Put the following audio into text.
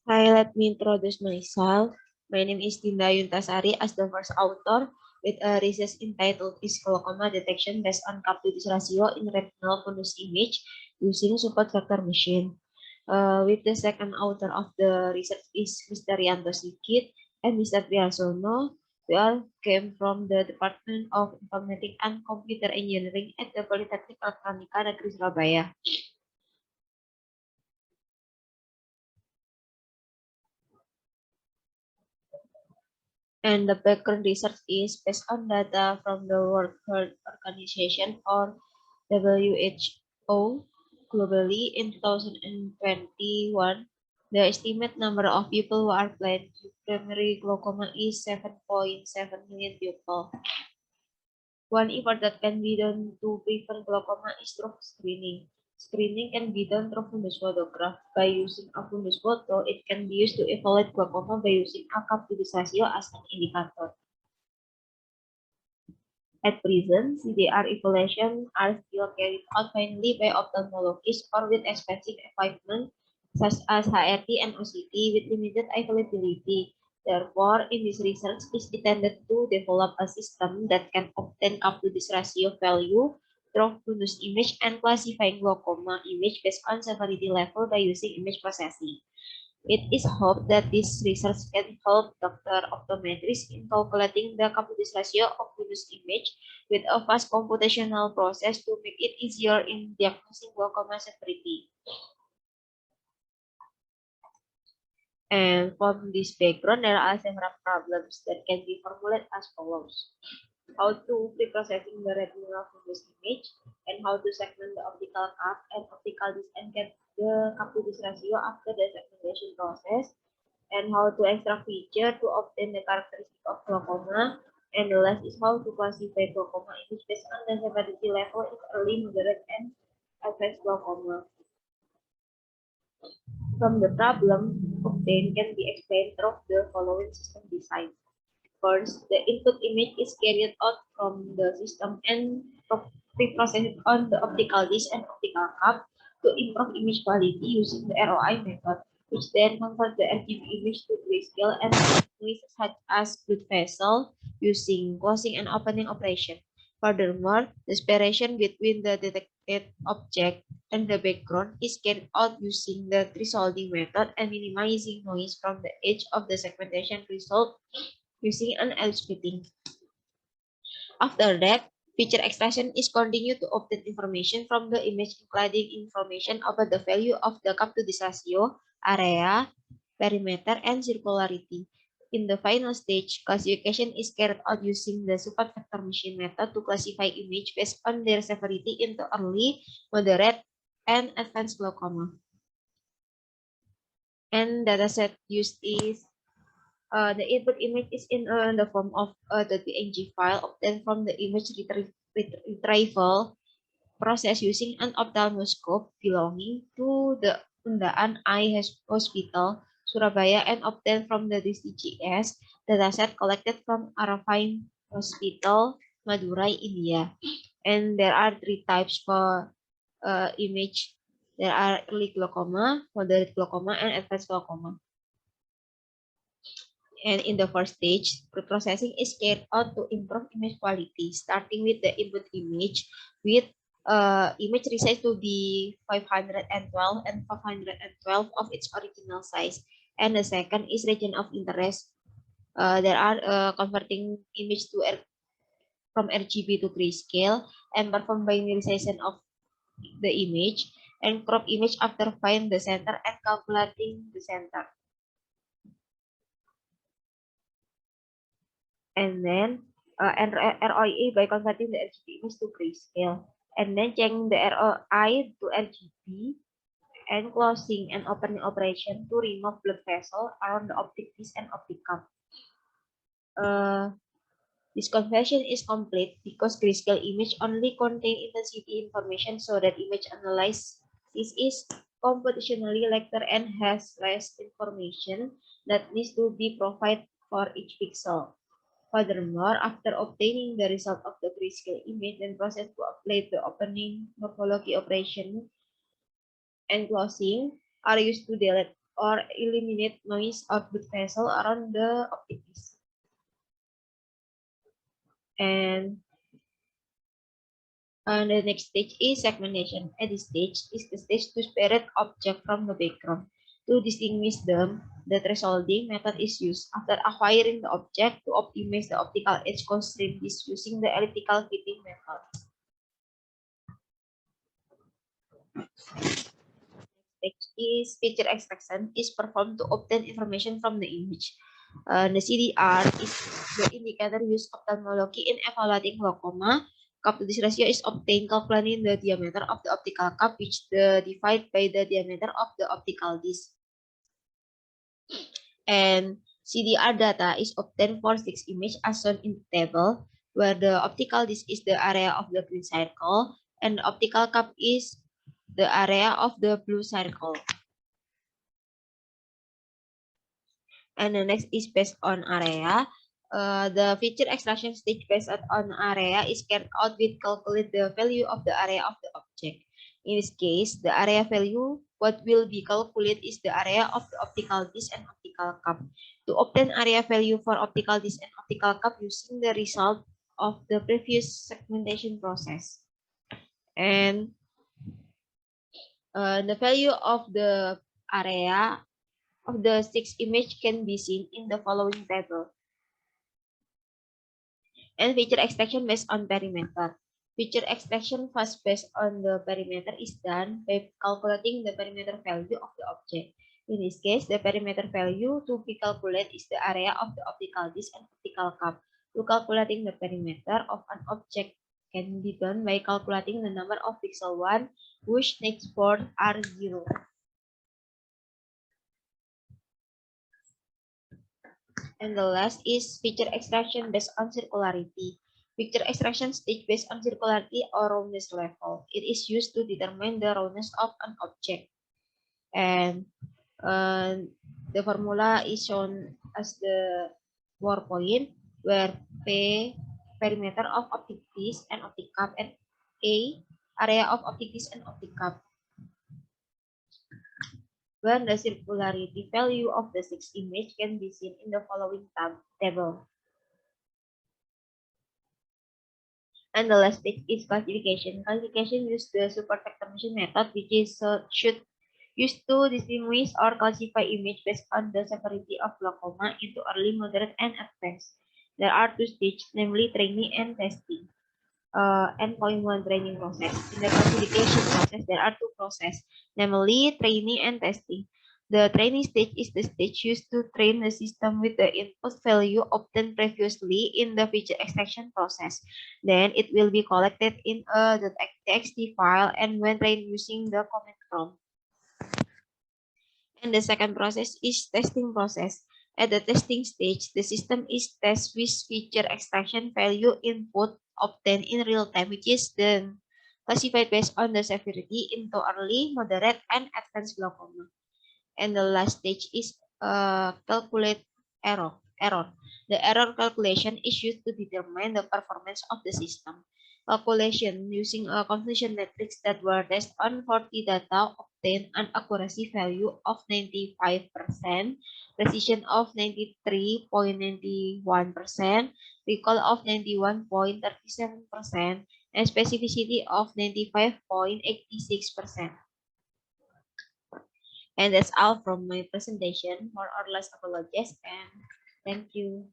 Hi, let me introduce myself. My name is Dinda Yuntasari as the first author with a research entitled Is Glaucoma Detection Based on Capillus Ratio in Retinal Fundus Image Using Support Vector Machine. With the second author of the research is Mr. Rianto Sigit and Mr. Priyasono. We all came from the Department of Informatics and Computer Engineering at the Polytechnic Elektronika Negeri Surabaya. And the background research is based on data from the World Health Organization or WHO globally in 2021. The estimated number of people who are blind to primary glaucoma is 7.7 million people. One effort that can be done to prevent glaucoma is through screening. Screening can be done through fundus photograph. By using a fundus photo, it can be used to evaluate glaucoma by using a Capillus ratio as an indicator. At present, CDR evaluations are still carried out mainly by ophthalmologists or with expensive equipment such as HRT and OCT with limited availability. Therefore, in this research is intended to develop a system that can obtain Capillus ratio value through fundus image and classifying glaucoma image based on severity level by using image processing. It is hoped that this research can help doctor optometrists in calculating the Capillus ratio of fundus image with a fast computational process to make it easier in diagnosing glaucoma severity. And from this background, there are several problems that can be formulated as follows. How to pre-processing the retinal fundus image, and how to segment the optical curve and optical disc and get the Capillus ratio after the segmentation process, and how to extract feature to obtain the characteristic of glaucoma, and the last is how to classify glaucoma image based on the severity level in early, moderate, and advanced glaucoma. From the problem obtained can be explained through the following system design. First, the input image is carried out from the system and pre-processed on the optical disc and optical curve to improve image quality using the ROI method, which then convert the RGB image to grayscale and noise such as blood vessel using closing and opening operation. Furthermore, the separation between the detected object and the background is carried out using the thresholding method and minimizing noise from the edge of the segmentation result using an edge fitting. After that, feature extraction is continued to obtain information from the image, including information about the value of the Capillus ratio, area, perimeter, and circularity. In the final stage, classification is carried out using the support vector machine method to classify image based on their severity into early, moderate, and advanced glaucoma. And dataset used is the input image is in the form of the PNG file obtained from the image retrieval process using an ophthalmoscope belonging to the Undaan Eye Hospital, Surabaya, and obtained from the DCGS dataset collected from Arafine Hospital, Madurai, India. And there are three types for image. There are early glaucoma, moderate glaucoma, and advanced glaucoma. And in the first stage, pre-processing is carried out to improve image quality, starting with the input image with image resized to be 512 and 512 of its original size. And the second is region of interest. There are converting image to from RGB to grayscale and perform binarization of the image and crop image after find the center and calculating the center. And then ROI by converting the RGB image to grayscale, and then changing the ROI to RGB and closing and opening operation to remove blood vessel around the optic disc and optic curve. This conversion is complete because grayscale image only contain intensity information, so that image analysis is computationally lighter and has less information that needs to be provided for each pixel. Furthermore, after obtaining the result of the grayscale image, then process to apply the opening morphology operation and closing are used to delete or eliminate noise or blood vessel around the optic disc. And the next stage is segmentation. At this stage is the stage to separate object from the background. To distinguish them, the thresholding method is used. After acquiring the object, to optimize the optical edge constraint is using the elliptical fitting method. Next is feature extraction is performed to obtain information from the image. The CDR is the indicator used ophthalmology in evaluating glaucoma. Cup to this ratio is obtained calculating the diameter of the optical cup, which divided by the diameter of the optical disc. And CDR data is obtained for 6 images as shown in the table, where the optical disc is the area of the green circle and the optical cup is the area of the blue circle. And the next is based on area. The feature extraction stage based on area is carried out with calculate the value of the area of the object. In this case, the area value, what will be calculated is the area of the optical disc and optical cup. To obtain area value for optical disc and optical cup using the result of the previous segmentation process. And the value of the area of the 6 image can be seen in the following table. And feature extraction based on perimeter. Feature extraction first based on the perimeter is done by calculating the perimeter value of the object. In this case, the perimeter value to be calculated is the area of the optical disc and optical cup. To calculating the perimeter of an object can be done by calculating the number of pixel 1, which next board are 0. And the last is feature extraction based on circularity. Feature extraction stage based on circularity or roundness level. It is used to determine the roundness of an object. And the formula is shown as the PowerPoint, where P perimeter of optic disc and optic cup, and A area of optic disc and optic cup. When the circularity value of the 6 image can be seen in the following table. And the last stage is classification. Classification uses the supersegmentation method, which is should used to distinguish or classify image based on the severity of glaucoma into early, moderate, and advanced. There are 2 stages, namely training and testing. Endpoint 1 training process. In the classification process, there are 2 processes, namely training and testing. The training stage is the stage used to train the system with the input value obtained previously in the feature extraction process. Then it will be collected in a .txt file and when trained using the command prompt. And the second process is testing process. At the testing stage, the system is tested with feature extraction value input obtained in real time, which is then classified based on the severity into early, moderate, and advanced glaucoma. And the last stage is calculate error. The error calculation is used to determine the performance of the system. Calculation using a convolution matrix that were tested on 40 data obtained an accuracy value of 95%, precision of 93.91%, recall of 91.37%, and specificity of 95.86%. And that's all from my presentation. More or less apologies and thank you.